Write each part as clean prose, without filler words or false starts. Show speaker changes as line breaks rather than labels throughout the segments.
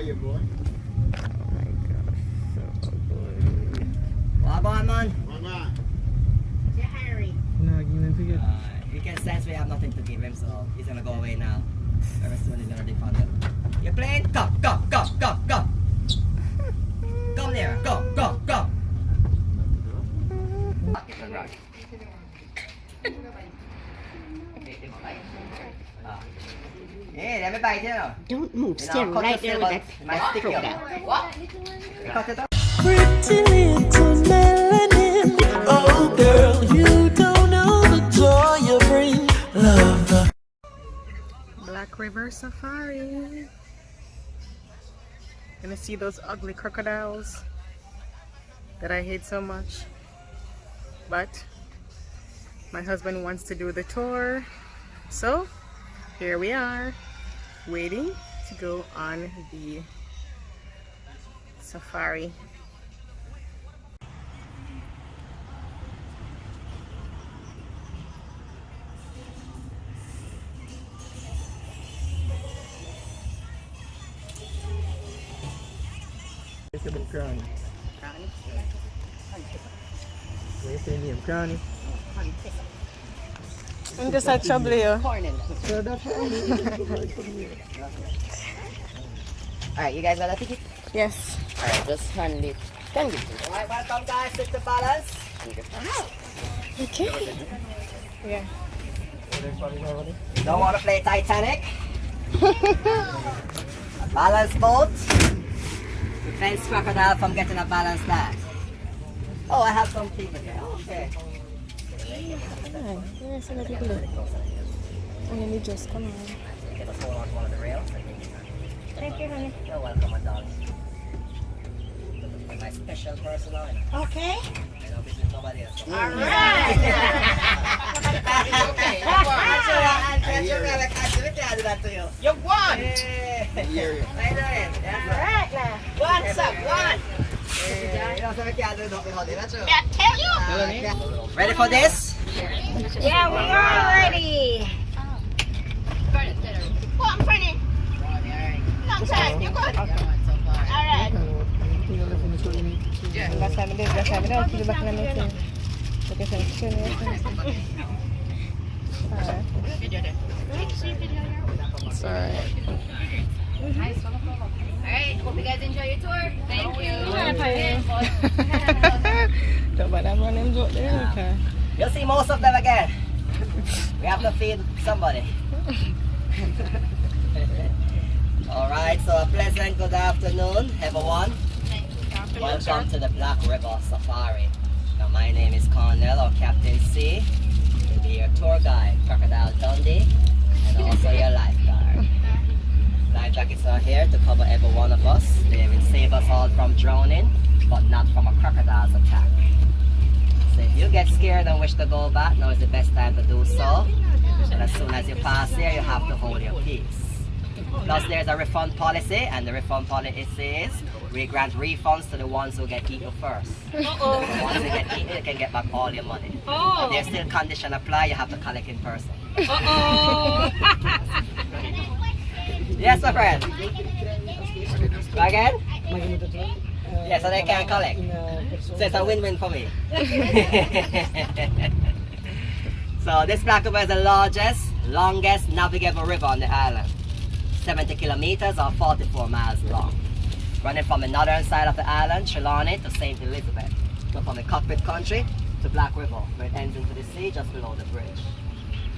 you, boy?
Oh my gosh, so ugly.
What on, man?
What's that?
Yeah, Harry.
No, give me to get.
You can sense we have nothing to give him, so he's gonna go away now. Very soon he's gonna defund him. You're playing? Go, go, go, go, go! Come there, go, go, go! Hey, let me bite you now.
Don't move.
You know,
Stand
cut
right
your
there with
silver.
that
It might stick you.
What?
Cut it up.
Pretty little melanin. Oh, girl, you don't know the joy you bring. Love.
Black River Safari. Gonna see those ugly crocodiles that I hate so much. But my husband wants to do the tour. So here we are, waiting to go on the safari.
It's a bit crowny. Where's the name? Crowny.
I'm just a trouble you.
Alright, you guys got a ticket?
Yes.
Alright, just hand it. Alright, welcome guys, sit the balance.
Okay. Yeah.
Don't want to play Titanic? A balance boat? Prevents crocodile from getting a balance land. Oh, I have some people here. Okay.
Yes, I people there. And then you just come on.
Get us hold on to one of the rails.
Thank you, honey.
You're welcome, my darling. You're my special person on it.
Okay.
I don't visit nobody else.
All right.
You won! How you doing?
Right now.
What's up? One!
I tell you.
Ready for this?
Yeah, we are ready. Oh, I'm pretty. Long time. You good? All right.
Last time I did, last time I don't feel back in the meeting. Okay, thank you. It's alright.
Alright, hope you guys enjoy your tour. Thank you.
Don't bother I'm running joke there, okay?
You'll see most of them again. We have to feed somebody. Alright, so a pleasant good afternoon, everyone. Welcome to the Black River Safari. Now, my name is Cornell, or Captain C. I'll be your tour guide, Crocodile Dundee, and also your lifeguard. Life jackets are here to cover every one of us. They will save us all from drowning, but not from a crocodile's attack. So if you get scared and wish to go back, now is the best time to do so. And as soon as you pass here, you have to hold your peace. Plus there's a refund policy, and the refund policy is we grant refunds to the ones who get eaten first. Once you get eaten, you can get back all your money. But there's still condition apply, you have to collect in person. Yes, my friend. Go again? Yeah, so they can collect. So it's a win-win for me. So this Black River is the largest, longest navigable river on the island. 70 kilometers or 44 miles long. Running from the northern side of the island, Trelawney, to St. Elizabeth. So from the Cockpit country to Black River, where it ends into the sea just below the bridge.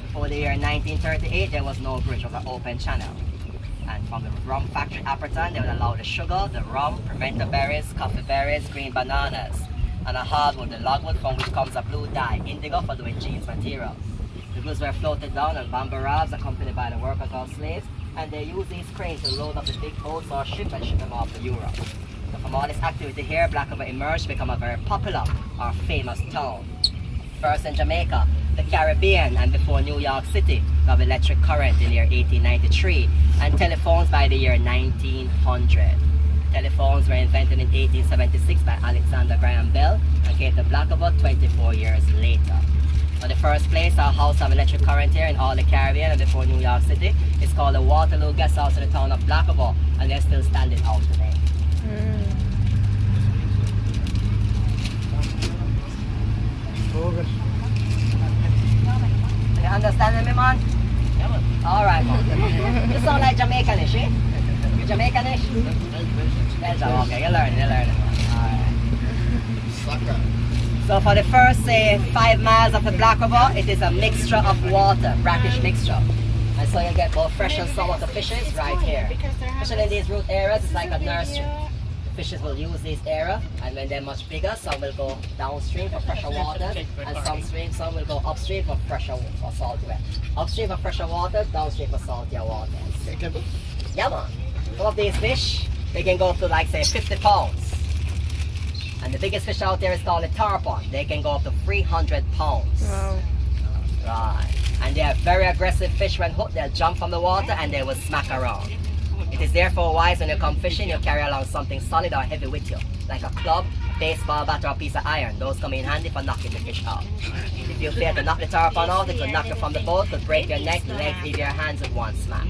Before the year 1938, there was no bridge, it was an open channel. And from the rum factory Appleton, they would allow the sugar, the rum, pimento berries, coffee berries, green bananas, and a hardwood, the logwood from which comes a blue dye, indigo for doing jeans material. The goods were floated down on bamboo rafts accompanied by the workers or slaves, and they use these cranes to load up the big boats or ships and ship them off to Europe. So from all this activity here, Black River emerged to become a very popular or famous town. First in Jamaica, the Caribbean, and before New York City, we have electric current in the year 1893, and telephones by the year 1900. Telephones were invented in 1876 by Alexander Graham Bell and came to Black River 24 years later. So the first place, our house of electric current here in all the Caribbean and before New York City, is called the Waterloo Guest House in the town of Blackaby, and they're still standing out today. You understand me, man? Alright, man. You sound like Jamaicanish, eh? You Jamaicanish? Okay, you're learning, Alright. So for the first, say, 5 miles of the Blackaby, it is a mixture of water, brackish mixture. And so you'll get both fresh and saltwater fishes right here. Especially in these root areas, it's like a nursery. The fishes will use this area, and when they're much bigger, some will go downstream for fresher water, and some will go upstream for fresher or saltier. Upstream for fresher water, downstream for saltier water. Yeah, man. Some of these fish, they can go up to like say 50 pounds. And the biggest fish out there is called a tarpon. They can go up to 300 pounds.
Wow.
Right. And they are very aggressive fish when hooked. They'll jump from the water and they will smack around. It is therefore wise when you come fishing, you carry along something solid or heavy with you, like a club, baseball bat, or a piece of iron. Those come in handy for knocking the fish out. If you fail to knock the tarpon out, it could knock you from the boat, could break your neck, legs, leave your hands with one smack.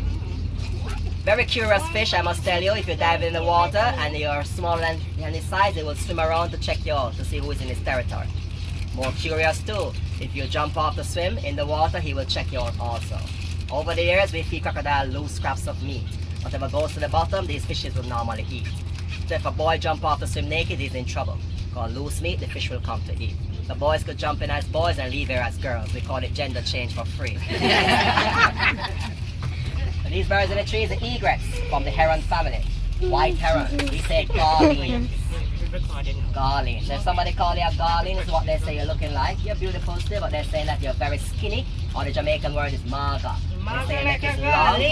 Very curious fish, I must tell you. If you dive in the water and you're smaller than his size, it will swim around to check you out to see who is in his territory. More curious too, if you jump off the swim in the water, he will check you out also. Over the years, we feed crocodile loose scraps of meat. Whatever goes to the bottom, these fishes will normally eat. So if a boy jump off the swim naked, he's in trouble. Called loose meat, the fish will come to eat. The boys could jump in as boys and leave here as girls. We call it gender change for free. So these birds in the trees are egrets from the heron family. White heron. We say garleans. Garleans. If somebody call you a garlean, is what they say you're looking like. You're beautiful still, but they're saying that you're very skinny. Or the Jamaican word is maga. They say that it's long. They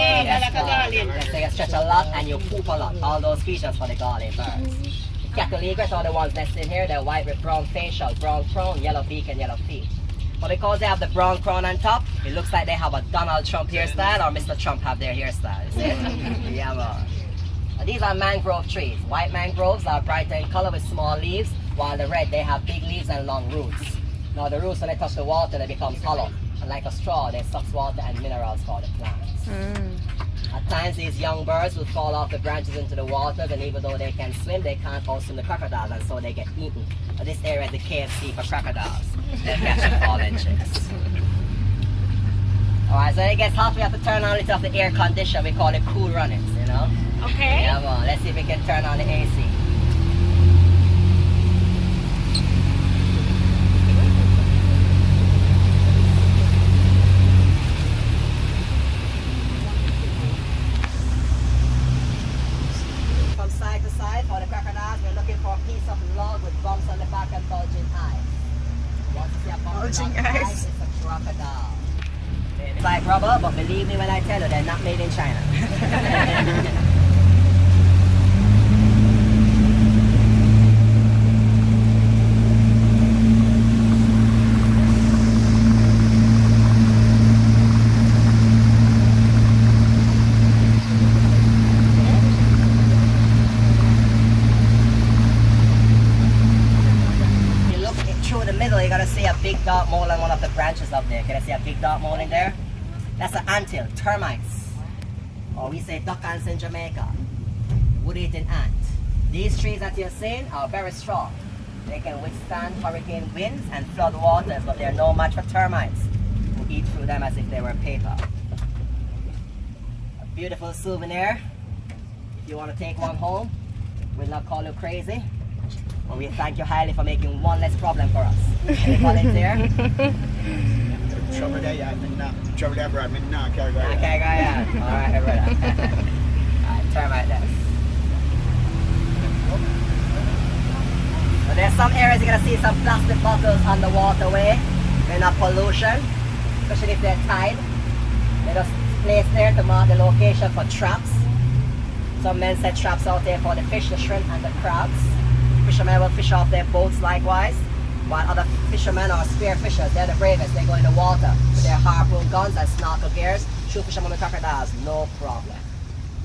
say you stretch a lot and you poop a lot. All those features for the garlean birds. The cattle egrets are the ones nesting here. They're white with brown facial, brown crown, yellow beak and yellow feet. But because they have the brown crown on top, it looks like they have a Donald Trump hairstyle or Mr. Trump have their hairstyle. You see? Yeah, man. These are mangrove trees. White mangroves are brighter in color with small leaves, while the red, they have big leaves and long roots. Now the roots, when they touch the water, they become hollow. And like a straw, they suck water and minerals for the plants. At times, these young birds will fall off the branches into the water, and even though they can swim, they can't outswim the crocodiles, and so they get eaten. But this area is the KFC for crocodiles. They catch and fallen chicks. Alright, so when it gets hot, we have to turn on a little of the air conditioner. We call it cool runnings, you know?
Okay.
Yeah, well, let's see if we can turn on the AC. From side to side for the crocodiles, we're looking for a piece of log with bumps on the back and bulging eyes. Once you see a bulging eyes, it's a crocodile. It's like rubber, but believe me when I tell you, they're not made in China. You're gonna see a big dark mole on one of the branches up there. Can I see a big dark mole in there? That's an anthill, termites. Or we say duck ants in Jamaica. Wood-eating ant. These trees that you're seeing are very strong. They can withstand hurricane winds and flood waters, but they're no match for termites who eat through them as if they were paper. A beautiful souvenir. If you want to take one home, we'll not call you crazy. Well, we thank you highly for making one less problem for us. Any volunteer?
Trouble there, yeah. Trouble there, bro. No, carry go.
Okay, go ahead. Alright, brother. Alright, termite there. So there's some areas you're gonna see some plastic bottles on the waterway. They're not pollution, especially if they're tied. They're just placed there to mark the location for traps. Some men set traps out there for the fish, the shrimp, and the crabs. Fishermen will fish off their boats likewise, while other fishermen or spear fishers, they're the bravest. They go in the water with their harpoon guns and snorkel gears, shoot fishermen with crocodiles, no problem.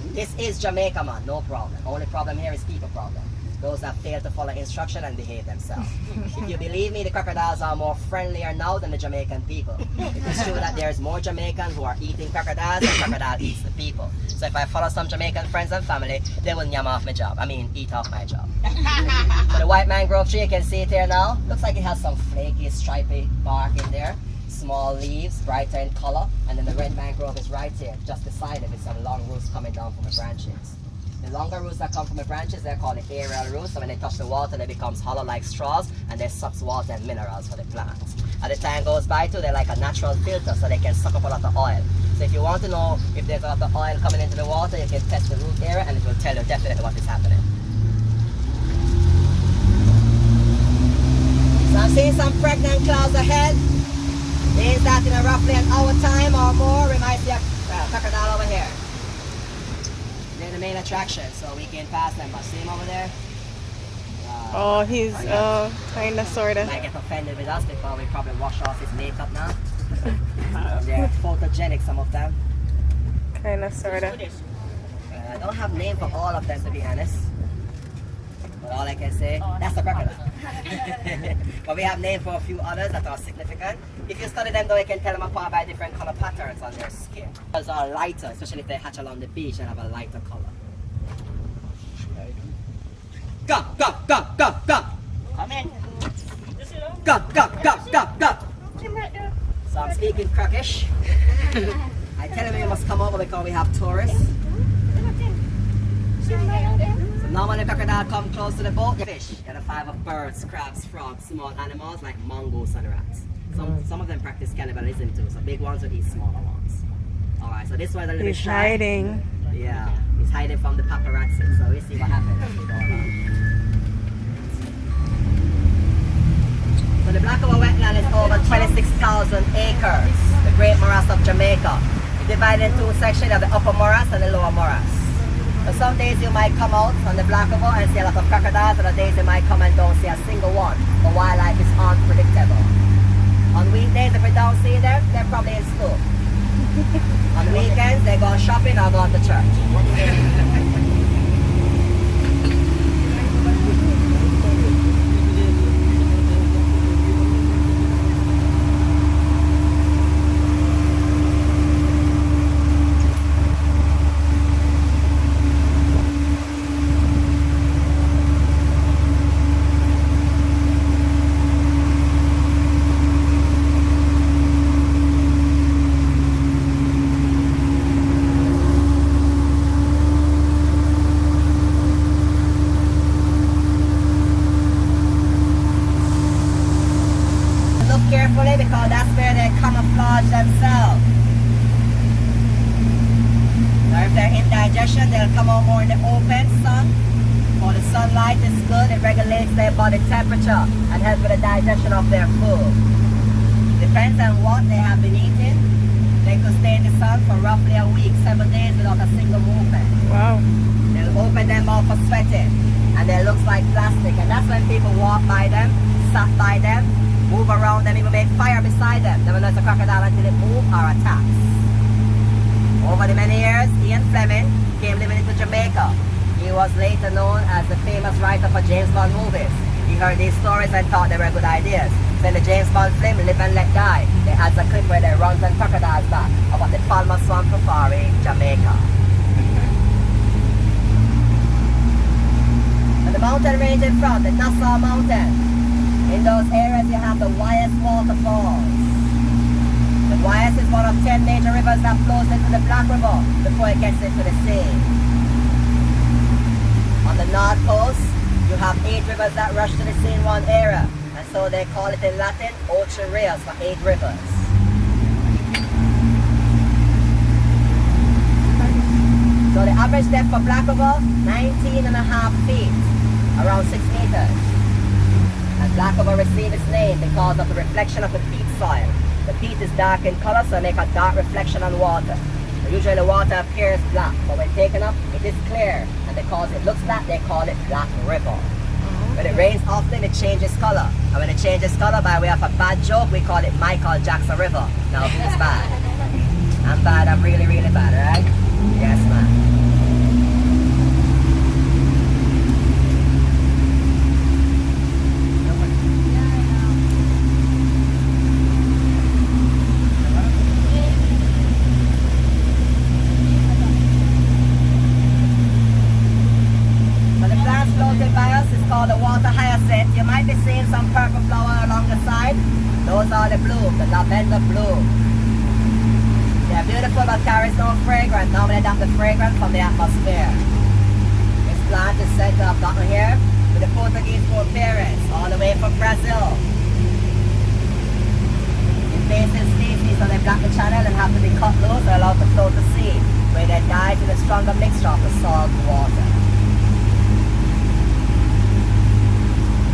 This is Jamaica, man, no problem. Only problem here is people problem. those that fail to follow instruction and behave themselves. If you believe me, the crocodiles are more friendlier now than the Jamaican people. It is true that there's more Jamaicans who are eating crocodiles and crocodile eats the people. So if I follow some Jamaican friends and family, they will yam off my job. I mean, eat off my job. So the white mangrove tree, you can see it here now. Looks like it has some flaky, stripy bark in there. Small leaves, brighter in color. And then the red mangrove is right here, just beside it with some long roots coming down from the branches. The longer roots that come from the branches, they're called the aerial roots. So when they touch the water, they become hollow like straws and they suck water and minerals for the plants. As the time goes by too, they're like a natural filter, so they can suck up a lot of oil. So if you want to know if there's a lot of oil coming into the water, you can test the root area and it will tell you definitely what is happening. So I'm seeing some pregnant clouds ahead. Means that in a roughly an hour time or more, we might see a crocodile over here. They're the main attraction, so we can pass them. But see him over there?
Oh, he's kinda sorta.
Might get offended with us because we probably wash off his makeup now. They're photogenic, some of them.
Kinda sorta.
I don't have name for all of them, to be honest. But all I can say, that's a crocodile. But we have names for a few others that are significant. If you study them though, you can tell them apart by different color patterns on their skin. Those are lighter, especially if they hatch along the beach and have a lighter color. Go, go, go, go, go!
Come in.
Go, go, go, go, go! So I'm speaking Crockish. I tell them you must come over because we have tourists. So now when the crocodile come close to the boat, fish, get a five of birds, crabs, frogs, small animals like mongoose and rats. Some of them practice cannibalism too, so big ones will eat smaller ones. Alright, so this one's a little bit
He's
shy.
hiding.
Yeah, he's hiding from the paparazzi, so we see what happens. So the Black River wetland is over 26,000 acres, the Great Morass of Jamaica. It's divided into two sections of the Upper Morass and the Lower Morass. So some days you might come out on the Black River and see a lot of crocodiles, other days you might come and don't see a single one. The wildlife is unpredictable. On weekdays, if we don't see them, they're probably in school. On weekends, they go shopping or go to church. Carefully because that's where they camouflage themselves. Now if they're indigestion, they'll come out more in the open sun. Or the sunlight is good, it regulates their body temperature and helps with the digestion of their food. Depends on what they have been eating. They could stay in the sun for roughly a week, 7 days without a single movement.
Wow.
They'll open their mouth for sweating and they look like plastic, and that's when people walk by them, sat by them, move around them, even make fire beside them. Never know it's a crocodile until it moves or attacks. Over the many years, Ian Fleming came living into Jamaica. He was later known as the famous writer for James Bond movies. He heard these stories and thought they were good ideas. So in the James Bond film, Live and Let Die, they has a clip where they runs and crocodiles back about the Palma Swamp Safari, Jamaica. And the mountain range in front, the Nassau Mountain. In those areas you have the Wyeth waterfalls. The Wyeth is one of 10 major rivers that flows into the Black River before it gets into the sea. On the north coast, you have 8 rivers that rush to the sea in one area, and so they call it in Latin Ocho Rios for 8 rivers. So the average depth for Black River, 19.5 feet, around 6 meters. And Black River received its name because of the reflection of the peat soil. The peat is dark in color, so it makes a dark reflection on water. So usually the water appears black, but when taken up, it is clear. And because it looks black, they call it Black River. When it rains often, it changes color. And when it changes color, by way of a bad joke, we call it Michael Jackson River. Now, who's bad? I'm bad, I'm really, really bad, right? Yes, man. called the water hyacinth. You might be seeing some purple flower along the side. Those are the bloom, the lavender bloom. They're beautiful but carries no fragrance. Normally they have the fragrance from the atmosphere. This plant is said to have gotten here with the Portuguese foreparents all the way from Brazil. Invasive species, so they block the channel and have to be cut loose or allowed to float to sea, where they die in a stronger mixture of the salt water.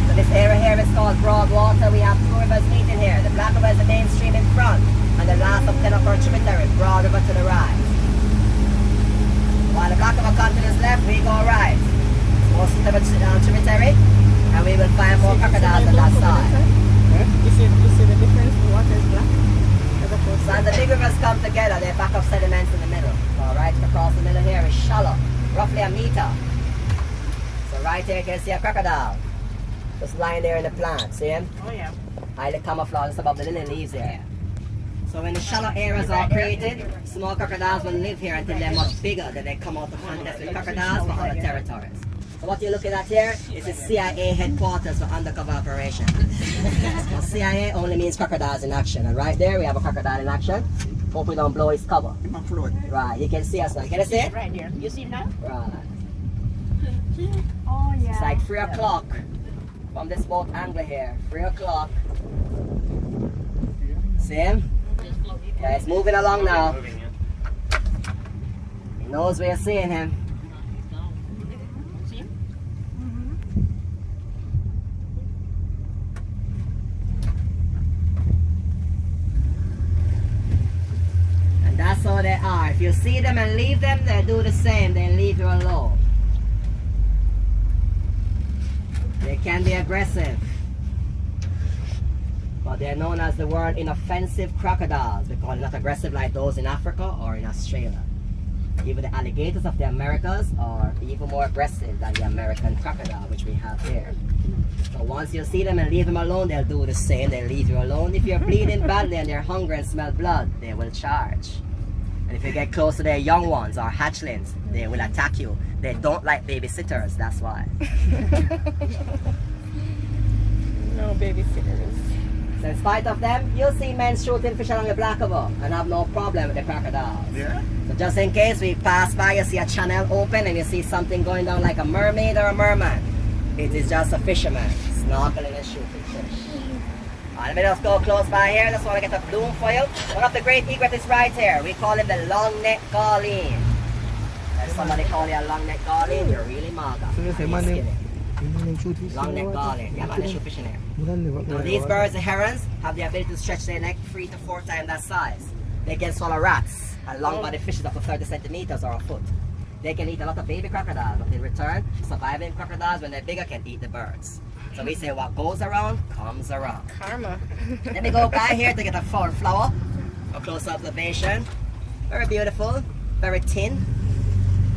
So this area here is called Broadwater. We have two rivers meeting here. The Black River is the main stream in front, and the last of 10 of our tributaries, Broad River to the right. While the Black River continues left, we go right. We'll see the tributary, and we will find more crocodiles on that side.
You see the difference? The water is black.
So as the big rivers come together, they back up sediments in the middle. So right across the middle here is shallow, roughly a meter. So right here you can see a crocodile. Just lying there in the plant, see him?
Oh yeah.
Highly camouflaged above the lily leaves here. So when the shallow areas are created, small crocodiles will live here until they're much bigger, then they come out to contest with crocodiles for other territories. So what you're looking at here is the CIA headquarters for undercover operations. So CIA only means crocodiles in action, and right there we have a crocodile in action. Hope we don't blow his cover.
I'm floating.
Right, you can see us now. Can you see it?
Right here. You see him now?
Right.
Oh, yeah.
It's like 3 o'clock from this boat angle here. 3 o'clock. See him? Yeah, it's moving along now. He knows we're seeing him.
See him?
And that's how they are. If you see them and leave them, they do the same. They leave you alone. They can be aggressive, but they're known as the world inoffensive crocodiles because they're not aggressive like those in Africa or in Australia. Even the alligators of the Americas are even more aggressive than the American crocodile, which we have here. So once you see them and leave them alone, they'll do the same. They'll leave you alone. If you're bleeding badly and they're hungry and smell blood, they will charge. And if you get close to their young ones or hatchlings, they will attack you. They don't like babysitters, that's why.
No babysitters.
So in spite of them, you'll see men shooting fish along the Black River and have no problem with the crocodiles.
Yeah.
So just in case we pass by, you see a channel open and you see something going down like a mermaid or a merman, it is just a fisherman snorkeling and shooting fish. Let me just go close by here. Just want to get a bloom for you. One of the great egrets is right here. We call him the long-neck garline. If somebody call you a long-neck garline, you're really maga.
So you say, man,
Skinny.
them shoot fish.
Long-neck garline. Yeah, man, they shoot fish in here.
Now
So these birds, the herons, have the ability to stretch their neck 3 to 4 times that size. They can swallow rats and long-bodied fishes up to 30 centimeters or a foot. They can eat a lot of baby crocodiles, but in return, surviving crocodiles, when they're bigger, can eat the birds. So we say what goes around, comes around.
Karma.
Let me go by here to get a fall flower. A close observation. Very beautiful, very thin.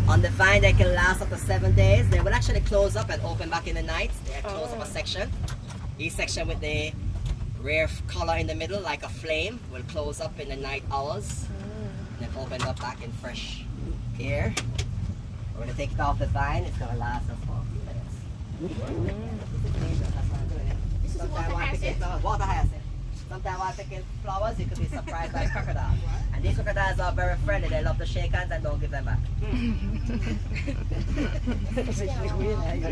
On the vine, they can last up to 7 days. They will actually close up and open back in the night. They close up a section. Each section with the rare color in the middle, like a flame, will close up in the night hours. Then open up back in fresh air. We're going to take it off the vine. It's going to last us for a few minutes. Sometimes while picking flowers, water hyacinth. Sometimes while picking flowers, you could be surprised by crocodiles. And these crocodiles are very friendly. They love to shake hands and don't give them back.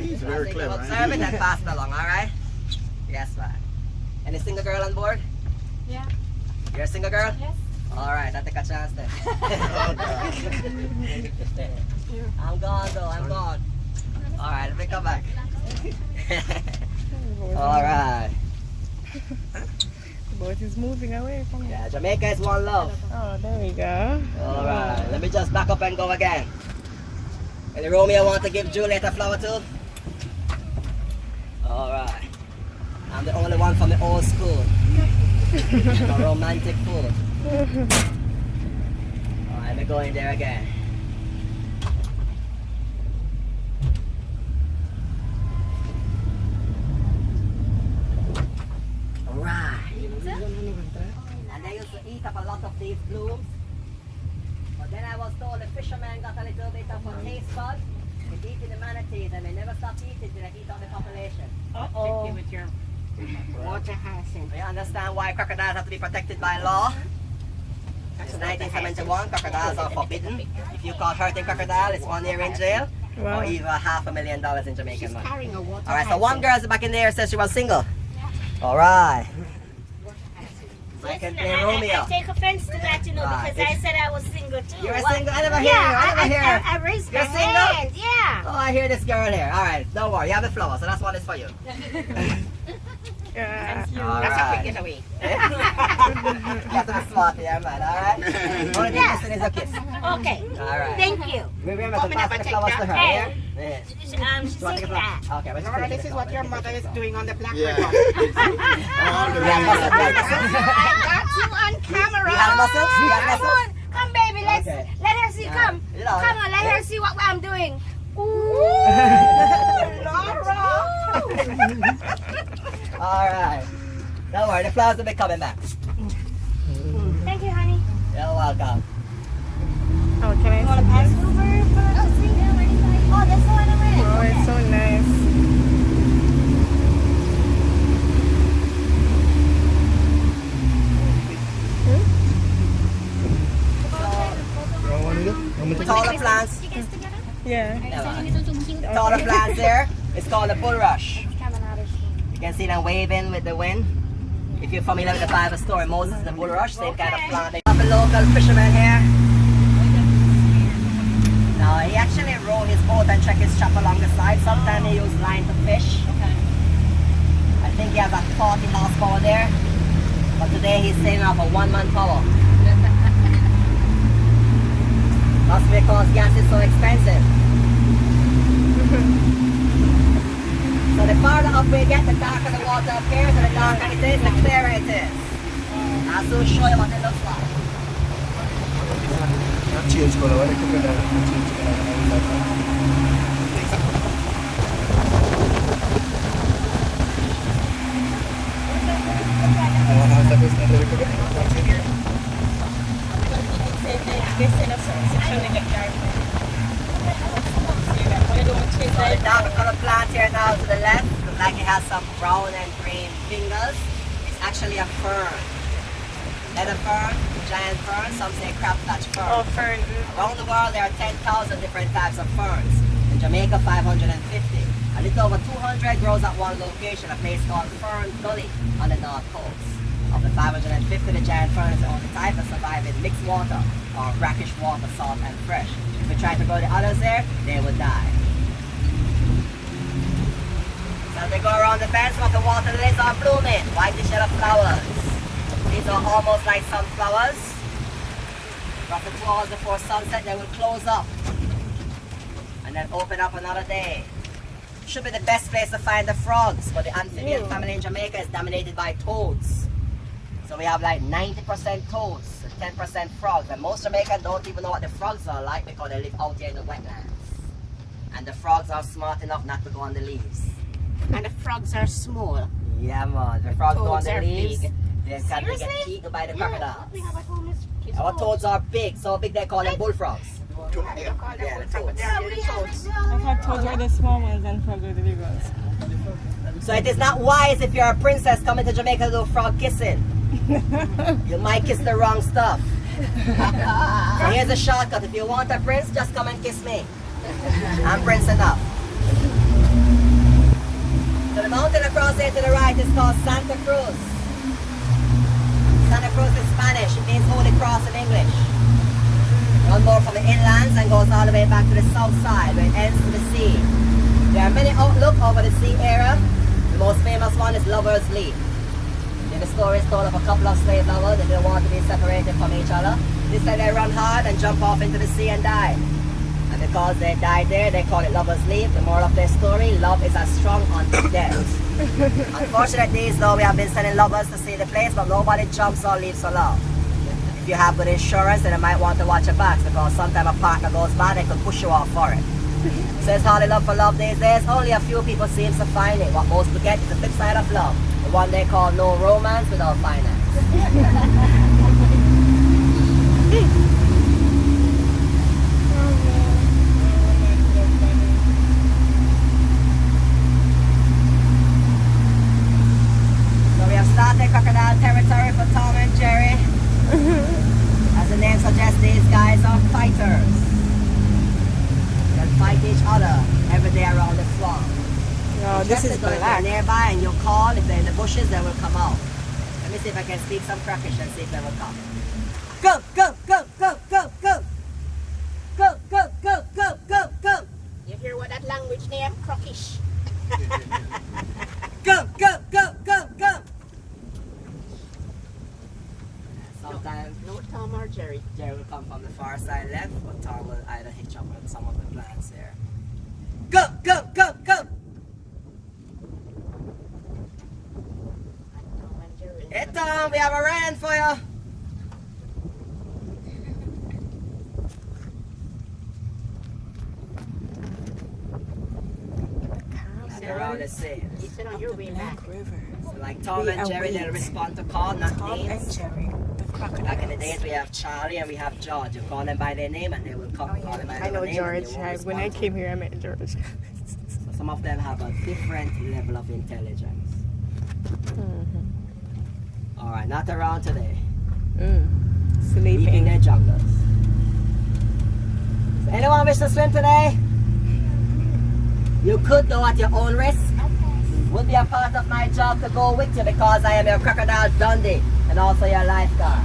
He's very clever.
Observe it and pass it along, alright? Yes, ma'am. Any single girl on board?
Yeah.
You're a single girl?
Yes.
Alright, I'll take a chance then. I'm gone though, I'm gone. Alright, let me come back. Alright.
The boat is moving away from me.
Yeah, Jamaica is one love.
Oh, there we go.
Alright, let me just back up and go again. Any Romeo want to give Juliet a flower too? Alright. I'm the only one from the old school. A romantic fool. Alright, let me go in there again. Alright. And they used to eat up a lot of these blooms. But then I was told the fisherman got a little bit of a taste bud It's eating the manatees and they never stop eating till they eat out the population.
Uh-oh.
With your water hyacinth.
You understand why crocodiles have to be protected by law? Since 1971, crocodiles are forbidden. If you caught hurting crocodile, it's 1 year in jail
Wow.
or even $500,000 in Jamaican money.
Carrying a water
Alright, so one girl's back in there says she was single. Alright. I can play Romeo.
I take offense to that, you know,
Right.
because I said I was single too.
You're
What?
single? I never hear you. I never hear.
I raised my
You're single?
hand. Yeah.
Oh, I hear this girl here. Alright, don't worry. You have the flower, so that's one is for you.
Yeah.
That's a quick
Alright.
getaway.
You have to be smart here, man. Alright? Only thing missing is a kiss.
Okay.
Alright.
Thank you.
Remember to pass the flowers to her, yeah? Yeah.
She
Do you want to
said
give
that.
her? Okay, but she's
Laura,
taking
this
the
is what
flower.
your mother is doing on the black
Yeah.
record.
All the
Yeah, muscle, yeah, muscle.
I got you on camera.
You have muscles? You have
Come
muscles?
on. Come, baby. Let's
Okay.
let her see. Come.
You know,
Come on. Let
yeah.
her see what I'm doing.
Alright. Don't worry, the flowers will be coming back.
Thank you, honey.
You're welcome.
Oh, can I
You want to
see
pass
this?
it over for her to see? Oh, that's the one I'm in.
Oh, it's so nice.
Taller plants.
Yeah.
Taller plants there. It's called a bulrush. You can see them waving with the wind. If you're familiar with the Bible story, Moses and the bulrush, same kind of plant. They have a local fisherman here. Now he actually row his boat and check his trap along the side. Sometimes he use line to fish. I think he has a 40 horsepower there. But today he's sailing off a one-man power. That's because gas is so expensive. So the farther up we get, the darker the water appears, and the darker it is, the clearer it is. I'll soon show you what it looks like.
Change color, when I cook it down, change color.
So the darker colored plant here now to the left, looks like it has some brown and green fingers. It's actually a fern. Leather fern, giant fern, some say crabpatch fern.
Oh, fern.
Around the world there are 10,000 different types of ferns. In Jamaica 550. A little over 200 grows at one location, a place called Fern Gully on the north coast. Of the 550, the giant fern is the only type that survive in mixed water or brackish water, salt and fresh. If we try to grow the others there, they would die. So as they go around the bends, what the water lilies are blooming, whitish yellow flowers. These are almost like sunflowers. Roughly 2 hours before sunset, they will close up and then open up another day. Should be the best place to find the frogs, but the amphibian family in Jamaica is dominated by toads. So we have like 90% toads, 10% frogs, and most Jamaicans don't even know what the frogs are like because they live out here in the wetlands. And the frogs are smart enough not to go on the leaves.
And the frogs are small.
Yeah man, the frogs go on
toads
the
are
leaves,
big.
they can get
Seriously?
eaten by the
Yeah,
crocodiles.
what we have at home is
Our toads are big, so big they call them bullfrogs.
They don't call them
Yeah, the
bullfrogs,
toads.
they're
we
really
have
toads.
I thought toads were the small ones and frogs were the big ones.
So it is not wise if you're a princess coming to Jamaica to do frog kissing. You might kiss the wrong stuff. So here's a shortcut. If you want a prince, just come and kiss me. I'm prince enough. So the mountain across here to the right is called Santa Cruz. Santa Cruz is Spanish. It means Holy Cross in English. Run more from the inlands and goes all the way back to the south side where it ends to the sea. There are many outlooks over the sea area. The most famous one is Lover's Leap. The story is told of a couple of slave lovers that didn't want to be separated from each other. They said they run hard and jump off into the sea and die. And because they died there, they call it Lover's Leap. The moral of their story, love is as strong until death. Unfortunately, these though we have been sending lovers to see the place, but nobody jumps or leaves for love. If you have good insurance, then you might want to watch your backs because sometimes a partner goes bad, they could push you off for it. So it's hardly love for love these days. Only a few people seem to find it. What most forget is the flip side of love. The one they call no romance without finance.
Oh, this is
If they're
black.
nearby and you call, if they're in the bushes, they will come out. Let me see if I can speak some Crockish and see if they will come. Go, go, go, go, go, go. Go, go, go, go, go, go.
You hear what that language name? Crockish.
Go, go, go, go, go. Sometimes
No Tom or Jerry.
Jerry will come from the far side left, or Tom will either hitch up on some of the plants there. Go, go, go, go.
Tom and Jerry.
Hey Tom, we have a rain for you. They're around the same.
You said on your way back.
So like Tom and Jerry, they'll respond to call, not names.
Jerry, the crocodile.
Back in the days, we have Charlie and we have George. You call them by their name and they will come. Call them by
I
their
know
name and
George.
they won't
When I
respond.
came here, I met George.
So some of them have a different level of intelligence. All right, not around today. Eating
Sleeping.
their jungles. So anyone wish to swim today? You could though at your own risk. Would be a part of my job to go with you because I am your crocodile Dundee and also your lifeguard.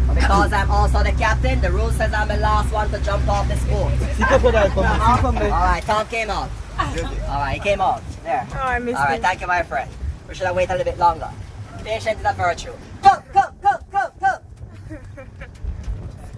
But because I'm also the captain, the rule says I'm the last one to jump off this boat. Alright, Tom came out. Alright, he came out. There.
Oh, I missed
Alright,
it.
thank you my friend. We should have waited a little bit longer. Patience is a virtue. Go, go, go, go, go!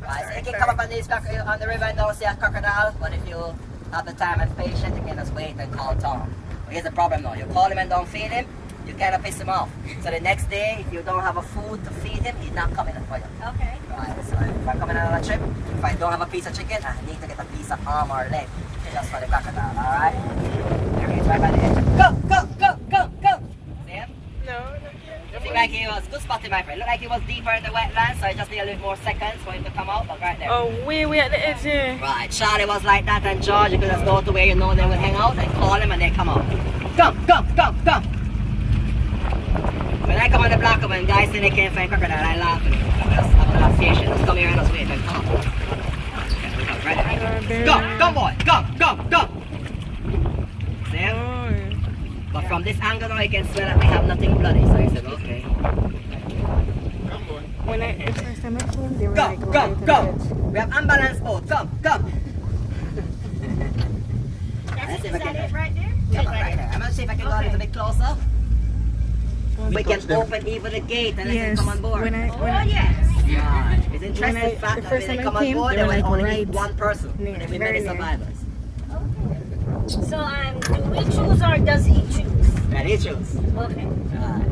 Right, so you can come up on these on the river and don't see a crocodile, but if you have the time and patience, you can just wait and call Tom. But here's the problem though, you call him and don't feed him, you kind of piss him off. So the next day, if you don't have a food to feed him, he's not coming for you.
Okay.
Right, so if I'm coming on a trip, if I don't have a piece of chicken, I need to get a piece of arm or leg. Just for the crocodile, alright? There he is, right by the edge. Go, go, go, go, go! See him?
No,
Looked like he was, good spotting my friend. Looked like he was deeper in the wetlands, so I just need a little more seconds for him to come out, but right there.
Oh, way at the edge here.
Right, Charlie was like that, and George, you could just go to where you know they will hang out and call him and they come out. Come, come, come, come! When I come on the block when guys say they can't find crocodile, I laugh at them. I'm a lot of patience. Just come here and just wait and come. Right there. Go, go boy, go, go, go! See him? But from this angle now, you can smell that we have nothing bloody, so he said, okay.
When the first time I came, they were
Go,
like
go,
right at
go!
the edge.
We have ambulance boat, come, come! Let's see if I can
right there?
come on, right there. I'm gonna see if I can go a little bit closer. We can open even the gate and let them
Yes.
come on board.
When I
yes.
Right. It's interesting
When I-
fact
the
that
first
when they
time I
come on
came,
board,
they
they
were
will
like
only
right
need one person.
near,
There'll be
very
many
near.
survivors.
So do we choose or does he choose?
And he choose.
Okay.
Right.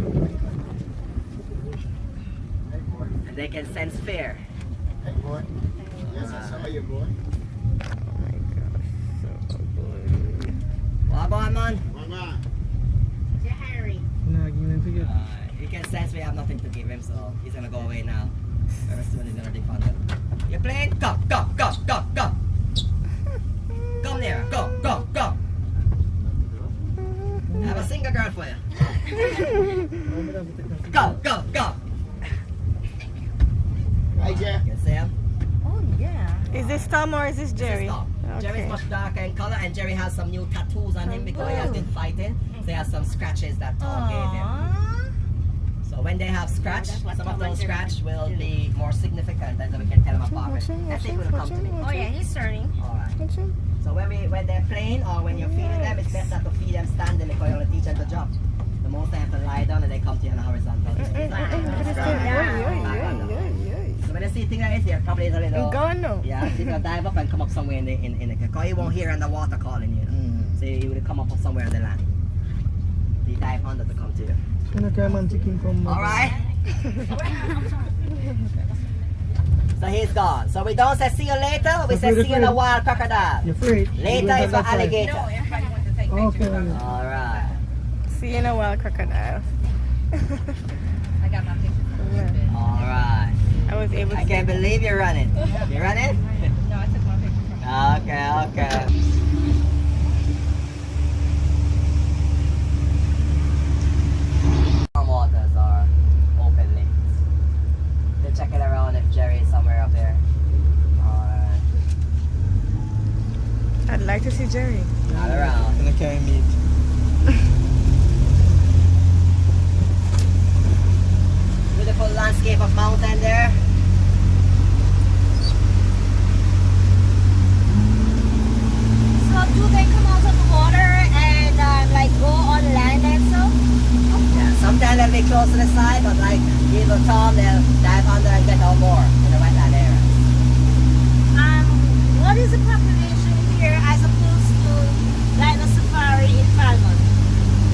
And they can sense fear.
Hey boy. Yes, I saw you, boy.
What about man?
Mama.
You're Harry.
He can sense we have nothing to give him, so he's gonna go away now. Very soon he's gonna defund it. You're playing? Go, go, go, go, go! Come near, go, go, go! I have a single girl for you. Go, go, go!
Hey, Jeff.
You can see him?
Oh yeah.
Is this Tom or is this Jerry?
Stop.
Okay.
Jerry's much darker in color, and Jerry has some new tattoos on him because he has been fighting. So he has some scratches that Tom gave him. So when they have scratch, some of those scratch will be more significant, and then we can tell them apart. Let's see if it'll come to me.
Oh yeah, he's turning.
Alright. So when they're playing or when you're feeding them, it's best not to feed them standing because you want to teach them to jump. The most they have to lie down and they come to you on a horizontal. So when they see things like this, there probably is a little.
Go no.
Yeah, so you dive up and come up somewhere in the because you won't hear in the water calling you. So you will come up somewhere in the land. So you dive under to come to you. Alright. So he's gone. So we don't say see you later, we say see you in a wild crocodile. Later is for alligator. Alright.
See you in a wild crocodile.
I got my picture from yeah.
Alright.
I was able to.
I can't believe you're running. You running?
No, I took my picture from
Okay. Waters are open lakes. They're checking around if Jerry is somewhere up there. Alright.
I'd like to see Jerry.
Not around.
And I can't meet.
close to the side, but like people Tom, they'll dive under and get out more in the wetland area.
What is the population here as opposed to like the safari in Falmouth?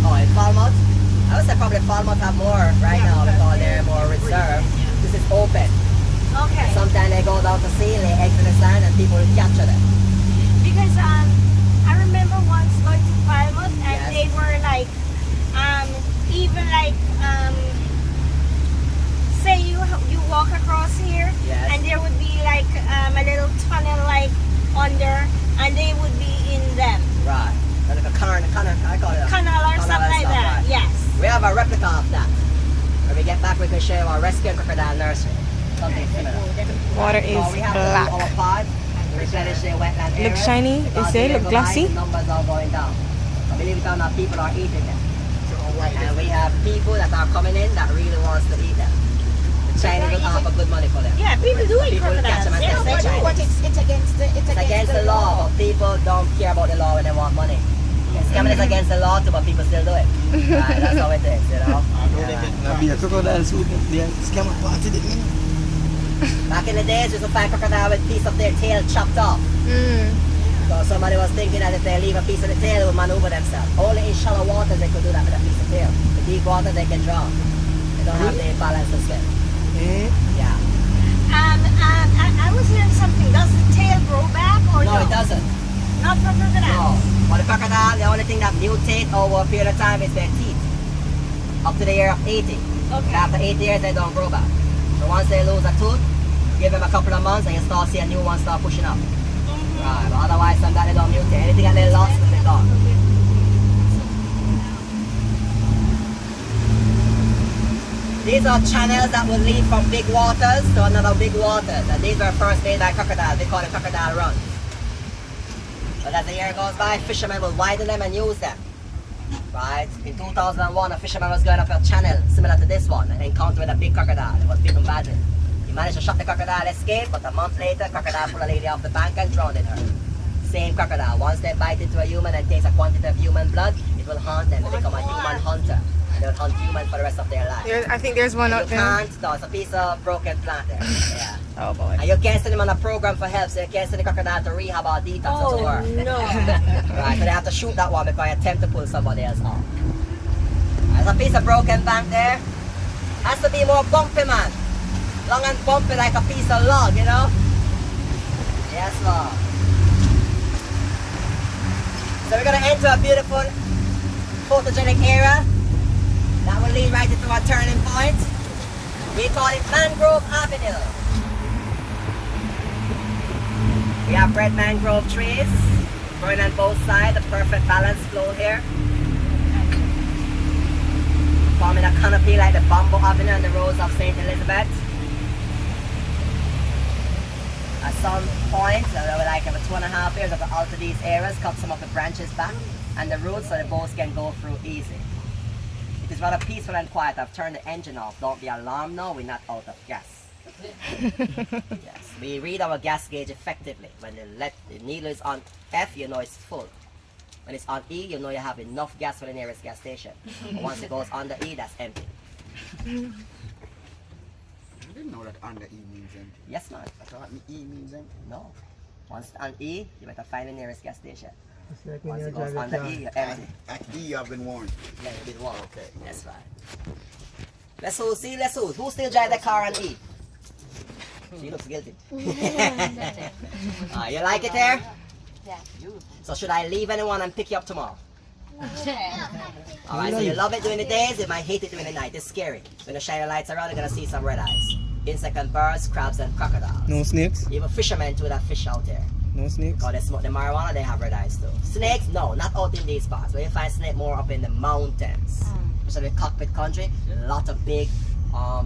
Oh, in Falmouth? I would say probably Falmouth have more right now because they're more reserved. This is open.
Okay.
Sometimes they go down to sea, lay eggs in the sand, and people will capture them.
Because I remember once going to Falmouth and
Yes.
they were like even like say you walk across here
Yes.
and there would be like a little tunnel like under and they would be in them.
Right. Like a canal, I call it a
Canal or
canal
something like
and stuff,
that.
right.
Yes.
We have a replica of that. When we get back, we can show you our rescue crocodile nursery. Something similar.
Water is
So we have
black.
our pod to replenish the wetland
Look
areas,
shiny,
because
is it?
the
Look
year
glassy?
the numbers are going down. So believe it or not, people are eating them.
So why
And we have people that are coming in that really wants to eat them. The Chinese will offer good money for them.
Yeah, people do eat
People will catch them
crocodiles.
and
Yeah,
sell them to China.
But it's against the
It's against the law, but people don't care about the law when they want money. Scamming is against the law too, but people still do it. Right, that's how it is, you know.
I know they get
Now be a crocodile suit, they scam a party, didn't you?
Back in the days, you used to find crocodile with a piece of their tail chopped off. So somebody was thinking that if they leave a piece of the tail, they would maneuver themselves. Only in shallow water they could do that with a piece of tail. In deep water, they can drown. They don't have the balance to swim. Yeah.
I was hearing something. Does the tail grow back or
No, it doesn't.
Not for
No.
crocodiles.
For the crocodile, the only thing that mutate over a period of time is their teeth. Up to the year of 80.
Okay.
After 8 years, they don't grow back. So once they lose a tooth, give them a couple of months and you start seeing a new one start pushing up. Right, but otherwise, sometimes they don't mutate. Anything that they lost, will be gone. These are channels that will lead from big waters to another big waters. And these were first made by crocodiles. They call it crocodile runs. But as the year goes by, fishermen will widen them and use them. Right? In 2001, a fisherman was going up a channel similar to this one and encountered with a big crocodile. It was bitten badly. He managed to shot the crocodile, escape, but a month later, crocodile pulled a lady off the bank and drowned her. Same crocodile. Once they bite into a human and takes a quantity of human blood, it will haunt them. They become a human hunter. And they will hunt humans for the rest of their life.
I think there's one
You
out there.
can't, no, it's a piece of broken plant there. Yeah.
Oh boy.
And you can't send them on a program for help, so you can't send the crocodile to rehab or detox
Oh
or to work.
no.
Right, so they have to shoot that one because you attempt to pull somebody else off. There's a piece of broken bank there. Has to be more bumpy, man. Long and bumpy like a piece of log, you know? Yes, Lord. So we're gonna enter a beautiful photogenic area that will lead right into a turning point. We call it Mangrove Avenue. We have red mangrove trees growing on both sides, the perfect balance flow here. Forming a canopy like the Bamboo Avenue and the Rose of St. Elizabeth. At some point, like every 2.5 years, of the alter these areas, cut some of the branches back and the roots so the boats can go through easy. It is rather peaceful and quiet. I've turned the engine off. Don't be alarmed now, we're not out of gas. Yes, we read our gas gauge effectively. When the needle is on F, you know it's full. When it's on E, you know you have enough gas for the nearest gas station. But once it goes under E, that's empty.
I didn't know that under E means empty.
Yes, man.
I thought E means empty.
No. Once it's on E, you better find the nearest gas station.
It's like when
Once
you're
it goes
driving
under
car.
E, you're empty.
At E, I've been warned.
Yeah, you did one.
Okay.
That's right. Let's see. Who still drive the car on E? She looks guilty. You like it there?
Yeah.
So should I leave anyone and pick you up tomorrow? Alright, so you love it during the days, you might hate it during the night. It's scary. When the shiny lights around, you're gonna see some red eyes. Insect and birds, crabs and crocodiles.
No snakes?
Even fishermen too that fish out there.
No snakes?
Because they smoke the marijuana, they have red eyes too. Snakes? No, not out in these parts. Where you find snake more up in the mountains. Especially cockpit country, a lot of big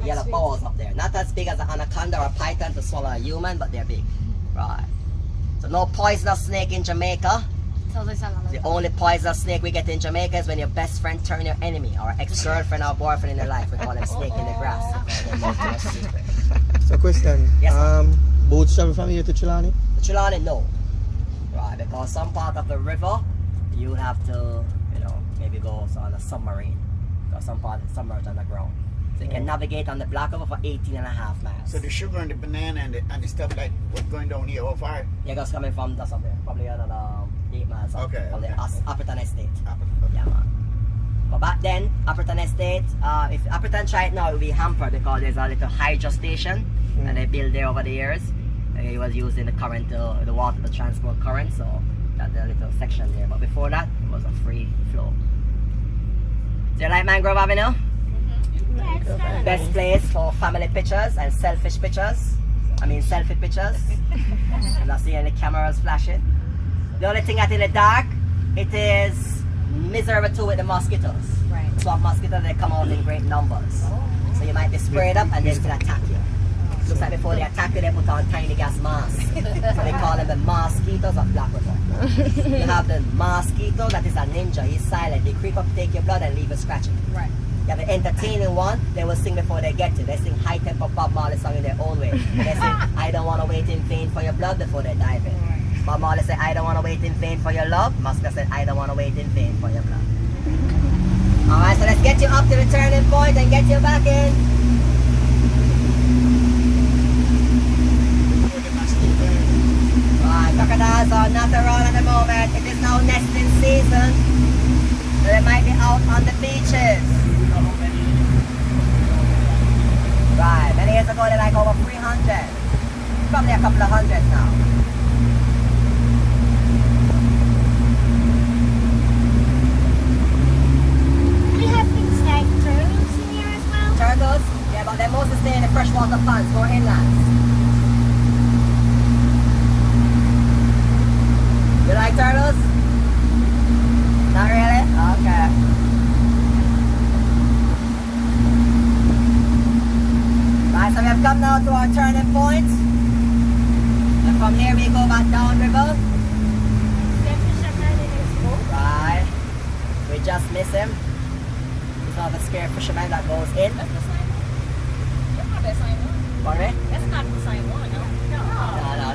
yellow balls up there. Not as big as an anaconda or a python to swallow a human, but they're big. Right. So no poisonous snake in Jamaica. The only poisonous snake we get in Jamaica is when your best friend turn your enemy, or ex-girlfriend or boyfriend in your life. We call them snake in the grass.
So question,
Yes,
boats travel from here to Chilani?
The Chilani, no. Right, because some part of the river, you have to, maybe go on a submarine. Because some part is submerged underground. So you can navigate on the Black River for 18.5 miles.
So the sugar and the banana and the stuff like what's going down here, how far?
Yeah, goes coming from that's up there, probably another 8 miles up
Okay,
from
okay.
the Upperton Estate.
Okay.
Yeah, man. But back then, Upperton Estate, if Upperton try it now, it will be hampered because there's a little hydro station that they built there over the years. And it was using the current, the water to transport current, so that's the little section there. But before that, it was a free flow. Do you like Mangrove Avenue?
Yeah, it's kind of
Best place for family pictures and selfish pictures. I mean selfie pictures. I'm not seeing any cameras flashing. The only thing that in the dark, it is miserable too with the mosquitoes.
Right.
So mosquitoes, they come out in great numbers. So you might be sprayed up and they still attack you. Looks like before they attack you, they put on tiny gas masks. So they call them the mosquitoes of Black River. You have the mosquito that is a ninja. He's silent. They creep up, take your blood and leave you scratching.
Right.
You have the entertaining one, they will sing before they get to. They sing high tempo Bob Marley song in their own way. They say, I don't want to wait in vain for your blood before they dive in. Bob Marley said, I don't want to wait in vain for your love. Muska said, I don't want to wait in vain for your blood. Alright, so let's get you up to the turning point and get you back in. Right, crocodiles are not around at the moment. It is now nesting season. So they might be out on the beaches. Right, many years ago they're like over 300. Probably a couple of hundred now.
We have things like turtles in here as well.
Turtles? Yeah, but they mostly stay in the freshwater ponds, more inland. You like turtles? Not really? Okay. Right, so we have come now to our turning point. And from here we go back downriver.
The fisherman in his boat.
Right. We just miss him. He's not the scared fisherman that goes in.
That's the sign one. That's not the sign one.
Pardon me?
That's not the sign one, no?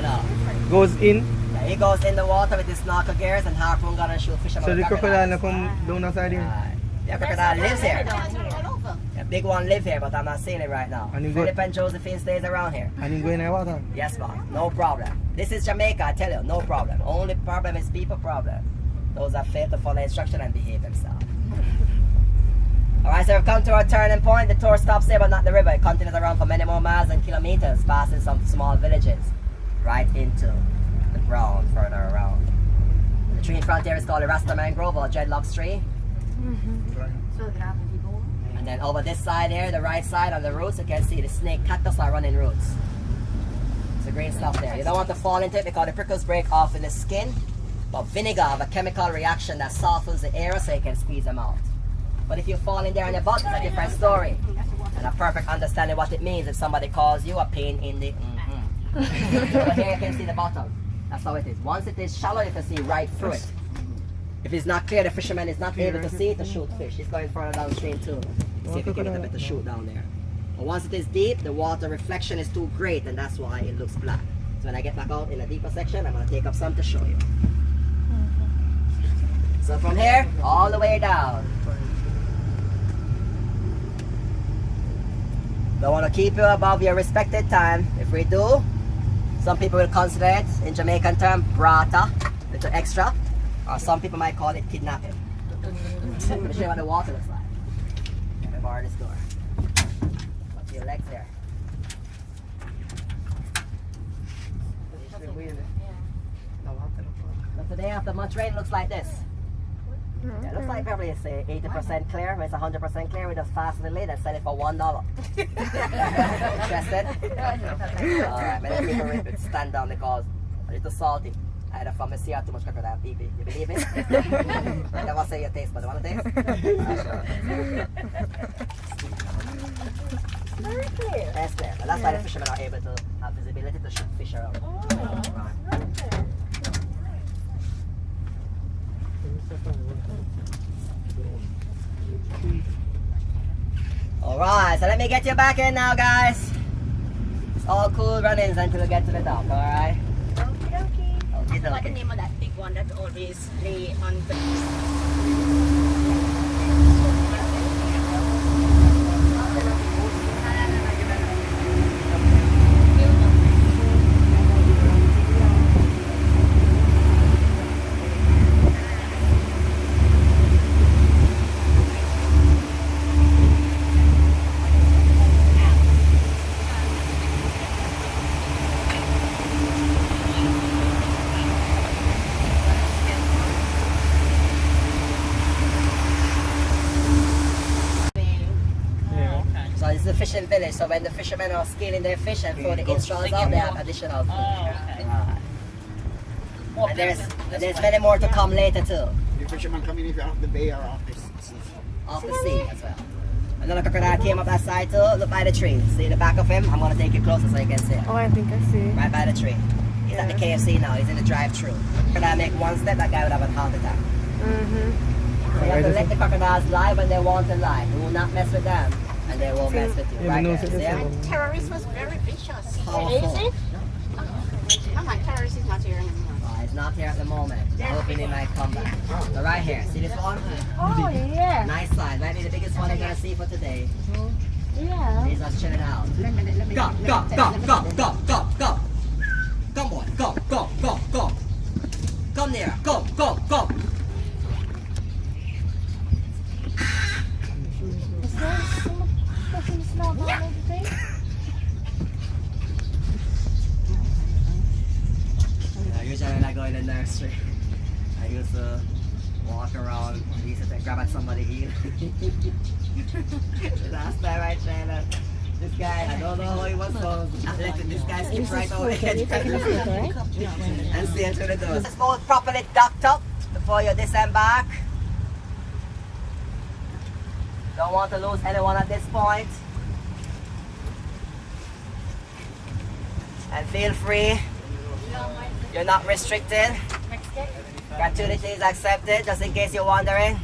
No.
Goes in.
Yeah, he goes in the water with his snorkel gears and harpoon gun and shoot fish.
So the crocodile na come down outside here.
Right. Yeah, crocodile lives here.
All over.
Yeah, big one live here, but I'm not seeing it right now.
And he go-
Philip and Josephine stays around here.
And he go in the water.
Yes, boss. No problem. This is Jamaica, I tell you, no problem. Only problem is people problem. Those that fail to follow instruction and behave themselves. Alright, so we've come to our turning point. The tour stops there, but not the river. It continues around for many more miles and kilometers, passing some small villages right into the ground further around. The tree in front here is called the Rasta Mangrove or Dreadlocks tree. And then over this side here, the right side on the roots, you can see the snake cactus are running roots. It's the green stuff there. You don't want to fall into it because the prickles break off in the skin. But vinegar have a chemical reaction that softens the air so you can squeeze them out. But if you fall in there on your butt, it's a different story. And a perfect understanding what it means if somebody calls you a pain in the But here you can see the bottom. That's how it is. Once it is shallow, you can see right through it. If it's not clear, the fisherman is not able to see it to shoot fish. He's going further downstream too. See if he can get a bit to shoot down there. But once it is deep, the water reflection is too great and that's why it looks black. So when I get back out in a deeper section, I'm going to take up some to show you. So from here, all the way down. Don't want to keep you above your respected time. If we do, some people will consider it, in Jamaican term, brata, little extra. Or some people might call it kidnapping. Let me show you what the water looks like. Let me borrow this door. Put your legs there. So today after much rain, it looks like this. Yeah, it looks like probably it's 80% clear. When it's 100% clear, we just fasten the lid and sell it for $1. Interested? Alright, many people will stand down because a little salty. Either from a sea or too much crocodile pee. You believe me? I never say your taste, but you want to taste?
Very clear.
That's clear. But that's why the fishermen are able to have visibility to shoot fish around. Alright, so let me get you back in now, guys. It's all cool runnings until we get to the dock, alright?
Okie dokie.
What's the name of that big one that always lay on the...
is a fishing village, so when the fishermen are scaling their fish and throw the instrals out, they have additional food. And there's many more to come later too.
The fishermen come in if you're off the bay or off the sea.
Off the sea as well. Another crocodile came up that side too. Look by the tree. See the back of him? I'm gonna take it closer so you can see it.
Oh, I think I see.
Right by the tree. He's at the KFC now. He's in the drive-thru. Crocodile make one step, that guy would have a heart attack. So you have to let the crocodiles lie when they want to lie. You will not mess with them, and they won't mess with you.
Yeah,
Right
no,
there.
so
See
this
him?
is-
Terrorist was very vicious.
Powerful.
Is it? Oh, my terrorist is not here anymore.
Oh, he's not here at the moment. I'm hoping he might come back. So right here, see this one?
Oh, yeah.
Nice size. Might be the biggest one you're gonna see for today.
Yeah.
He's just chilling out. Go, go, go, go, go, go, go. Come on, go, go, go, go. Come near, go, go, go.
Is there some fucking snow on everything?
Usually when I go in the nursery, I used to walk around. I used to grab at somebody eat. The last time I tried that, this guy, I don't know how he was so athletic. This guy skipped right over and see into the doors. It's both properly docked up before you disembark. Don't want to lose anyone at this point. And feel free. You're not restricted. Gratuity is accepted, just in case you're wondering.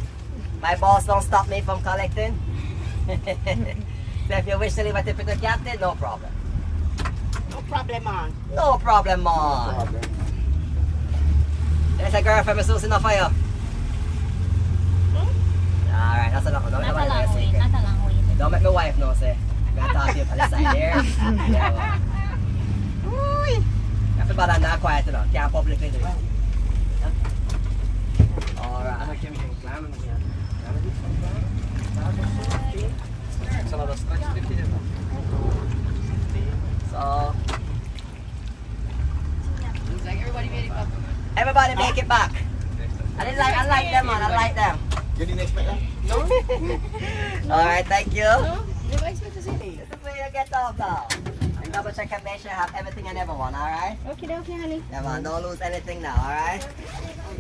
My boss don't stop me from collecting. So if you wish to leave a tip with the captain, no problem.
No problem, man.
No problem, man. There's a girlfriend who's enough for you. Alright, that's enough. Don't make my secret. Don't make my wife know, say. I'm gonna talk to you on the side here. Yeah, well. You have to bother that quiet enough. Can't publicly do it. Alright. So
Looks like everybody made it back.
everybody make it back. I like them, man. I like them.
You didn't expect that?
Alright, thank you.
Did I expect to see me?
This is where you get off now. And double check and make sure you have everything and everyone, alright?
Okay, honey.
Yeah, man, don't lose anything now, alright?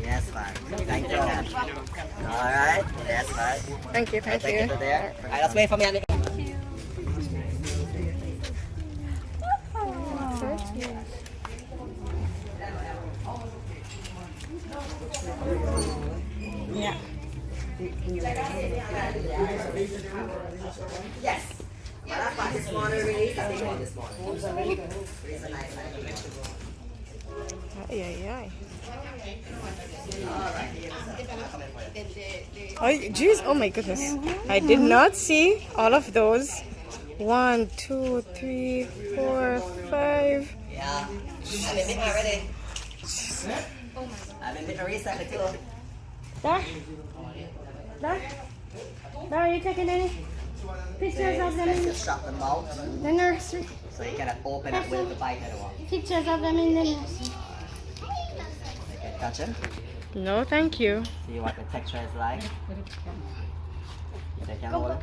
Yes, man. Thank you. Alright? Yes, man.
Thank you,
Take
thank
it to
you.
there. Alright, let's wait for me. Andy.
Yeah.
Yes. Well, that's fine. This morning release. I think this morning. It's a nice night.
Ay. Oh, jeez. Oh my goodness. I did not see all of those. 1, 2, 3, 4, 5.
Yeah. I've been bitten already. I've been bitten recently too.
Dar, are you taking any pictures of them
Let's
in
just shut the mouth
the nursery?
so you cannot open it with the bite anyone.
Pictures of them in the nursery.
Okay, gotcha.
No, thank you.
See what the texture is like. They can hold it.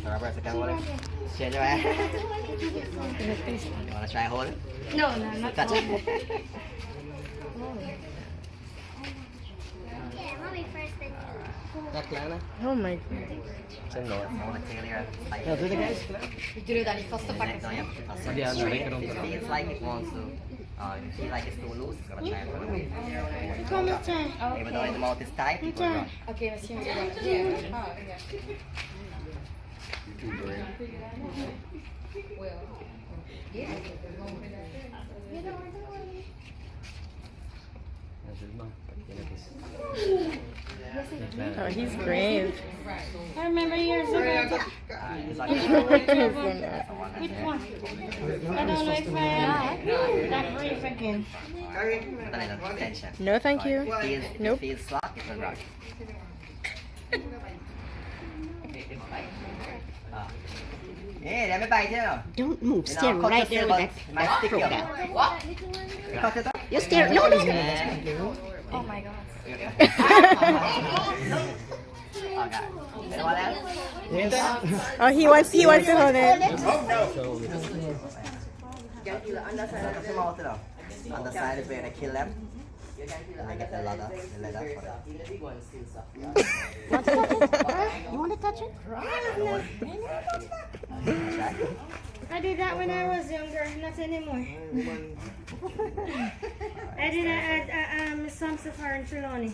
Roberta can hold it. Shake your hand. You want to try hold it?
No, not
Touch it.
Oh my god.
Ja, doe de guys.
Ik doe dat niet vast te pakken.
It feels like it wants to. You feel like it's too loose. It's gonna try and run away.
Come and try.
Even though the mouth is tight, it will run.
Oké, misschien moet je dat.
Oh, he's brave.
I remember years ago.
It's like
Which one? I don't know if I am that brave again.
a little tension.
No, thank you.
If
Nope.
it feels slack, it will run. Hey, let me bite you.
Don't move.
You
Stay
know, cut
right
your
there
fill,
with
but
that
it might stick you.
What?
Cut it up.
You stare. No, no.
And-
Oh my god.
Okay. Anyone else?
Oh, he wants to hold it.
Come out, you know. On the side is where they kill them. And they get the leather for them. Even the big ones still soft.
You want to touch it? I did that when I was younger, not anymore. I did that at some safari in Trelawney.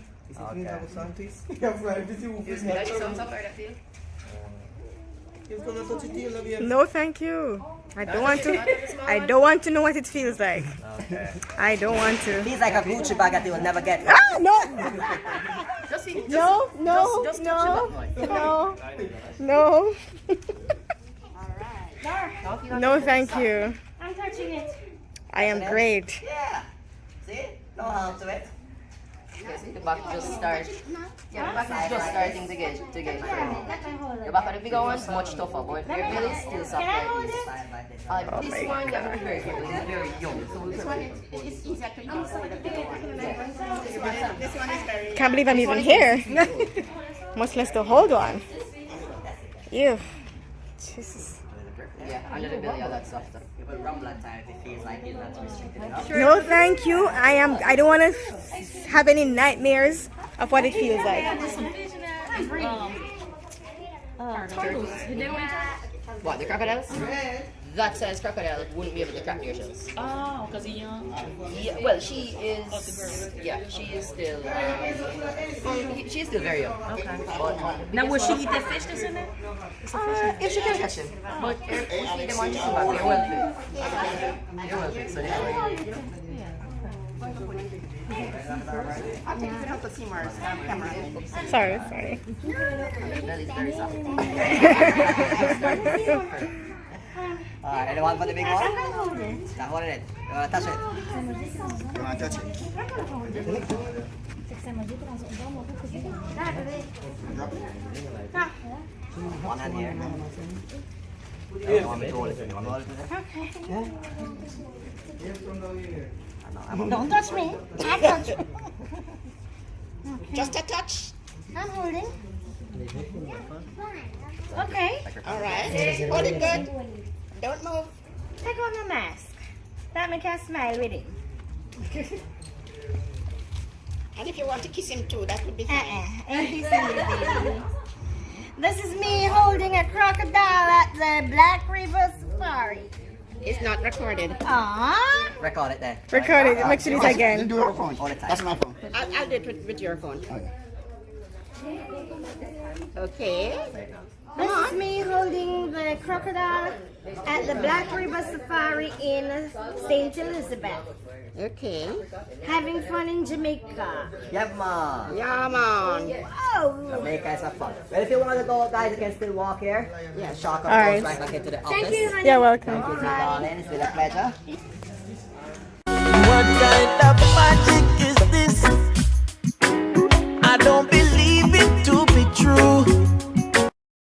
No, thank you. I don't want to. I don't want to know what it feels like.
Okay.
I don't want to.
Feels like a Gucci bag that you will never get.
Ah, no.
Just
No, no, no, no, no. No, thank you.
I'm touching it.
I am great.
Yeah. See? No harm to it.
see the back just start. Yeah, the back is just starting to get firm.
Let me hold it.
The back of the bigger one is much tougher, but your belly is still soft.
Can I hold it?
This one, you have to be very careful. It's very young. So
This one is easier to use. This one is very.
Can't believe I'm even here. Much less to hold on. Ew. Jesus.
yeah, under the belly, all that softer.
You put rum blood time if it feels like it's not restricted enough.
No, thank you. I don't want to have any nightmares of what it feels like.
What, the crocodiles? That size crocodile wouldn't be able to crack their shells.
Oh, because he's young.
Yeah, well, she is. Yeah, she is still. She is still very young.
Okay.
But,
Now, will she eat the fish that's in there?
if she can catch them. But we feed them on chicken back. They're well fed. They're well fed, so they're
I think you could help the Seymour's camera.
Sorry.
their belly's very soft.
Alright, anyone for the big one?
I can hold it.
Now hold it. You wanna touch it?
You want to touch it?
I can hold it.
One hand here. You want me to hold it? You want me to hold it?
Okay.
I know,
Don't touch me. I touch you.
Just a touch.
I'm holding. Okay.
All right. Hold it good. Don't move.
Take on the mask. That me can smile with it.
And if you want to kiss him too, that would be fine.
Ain't kissing me, baby. This is me holding a crocodile at the Black River Safari.
It's not recorded.
Aww.
Record it there.
Record it. Make sure it's
You
again.
do your phone.
All the time.
That's my phone.
I'll do it with your phone. Okay.
This is me holding the crocodile at the Black River Safari in St. Elizabeth.
Okay.
Having fun in Jamaica.
Yep, man.
Yeah, man.
Oh.
Jamaica is a fun. Well, if you want to go, guys, you can still walk here. Yeah, shark up
All right.
goes right back into the office.
Thank you, honey.
You're welcome.
Thank you, darling. It's been a pleasure.